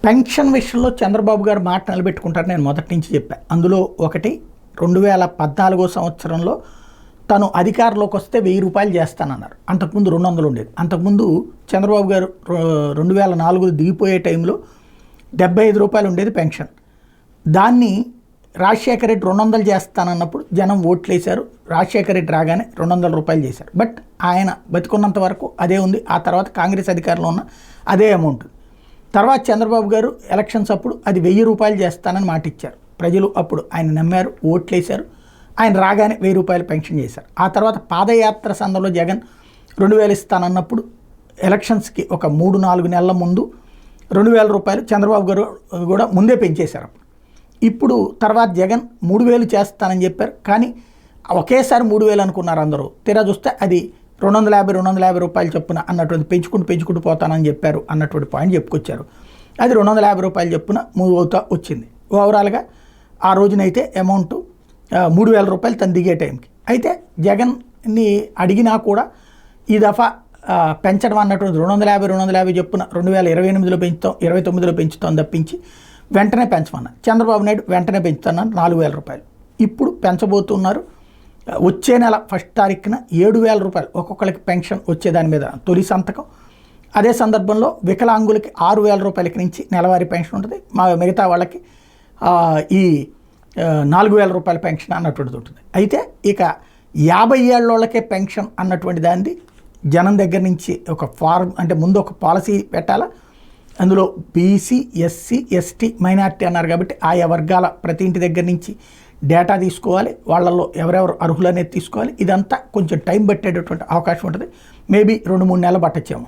Pension విషయంలో చంద్రబాబు గారు మాట నిలబెట్టుకుంటారు నేను మొదటి నుంచి చెప్పాను. అందులో ఒకటి 2014 సంవత్సరంలో తను అధికారంలోకి వస్తే 1000 రూపాయలు చేస్తానన్నారు. అంతకుముందు 200 ఉండేది. అంతకుముందు చంద్రబాబు గారు 2004 దిగిపోయే టైంలో 75 రూపాయలు ఉండేది పెన్షన్. దాన్ని రాజశేఖర రెడ్డి 200 చేస్తానన్నప్పుడు జనం ఓట్లేశారు. రాజశేఖర రెడ్డి రాగానే 200 రూపాయలు చేశారు. బట్ ఆయన బతికున్నంత వరకు అదే ఉంది. ఆ తర్వాత కాంగ్రెస్ అధికారంలో ఉన్న అదే అమౌంట్. తర్వాత చంద్రబాబు గారు ఎలక్షన్స్ అప్పుడు అది 1000 రూపాయలు చేస్తానని మాట ఇచ్చారు. ప్రజలు అప్పుడు ఆయన నమ్మారు, ఓట్లేశారు. ఆయన రాగానే 1000 రూపాయలు పెన్షన్ చేశారు. ఆ తర్వాత పాదయాత్ర సందర్భంలో జగన్ 2000 ఇస్తానన్నప్పుడు ఎలక్షన్స్కి ఒక 3-4 నెలల ముందు 2000 రూపాయలు చంద్రబాబు గారు కూడా ముందే పెంచేశారు. ఇప్పుడు తర్వాత జగన్ 3000 చేస్తానని చెప్పారు. కానీ ఒకేసారి 3000 అనుకున్నారు అందరూ. తీరా చూస్తే అది 250 రూపాయలు చొప్పున అన్నటువంటి పెంచుకుంటూ పోతానని చెప్పారు అన్నటువంటి పాయింట్ చెప్పుకొచ్చారు. అది 250 రూపాయలు చొప్పున మూవ్ అవుతా వచ్చింది. ఓవరాల్గా ఆ రోజునైతే అమౌంట్ 3000 రూపాయలు తను దిగే టైంకి. అయితే జగన్ని అడిగినా కూడా ఈ దఫా పెంచడం అన్నటువంటి 250 చొప్పున 2028లో పెంచుతాం, 29లో పెంచుతాం తప్పించి వెంటనే పెంచమన్నారు. చంద్రబాబు నాయుడు వెంటనే పెంచుతున్నారు 4000 రూపాయలు. ఇప్పుడు పెంచబోతున్నారు. వచ్చే నెల 1 తారీఖున 7000 రూపాయలు ఒక్కొక్కరికి పెన్షన్ వచ్చేదాని మీద తొలి సంతకం. అదే సందర్భంలో వికలాంగులకి 6000 రూపాయలకి నుంచి నెలవారీ పెన్షన్ ఉంటుంది. మిగతా వాళ్ళకి ఈ 4000 రూపాయల పెన్షన్ అన్నటువంటిది ఉంటుంది. అయితే ఇక 50 ఏళ్ళ వాళ్ళకే పెన్షన్ అన్నటువంటి దాన్ని జనం దగ్గర నుంచి ఒక ఫార్మ్ అంటే ముందు ఒక పాలసీ పెట్టాలా. అందులో బీసీ, ఎస్సీ, ఎస్టీ, మైనార్టీ అన్నారు కాబట్టి ఆయా వర్గాల ప్రతి ఇంటి దగ్గర నుంచి డేటా తీసుకోవాలి. వాళ్ళల్లో ఎవరెవరు అర్హులు అనేది తీసుకోవాలి. ఇదంతా కొంచెం టైం పట్టేటటువంటి అవకాశం ఉంటుంది. మేబీ 2-3 నెలలు పట్టచ్చేమో.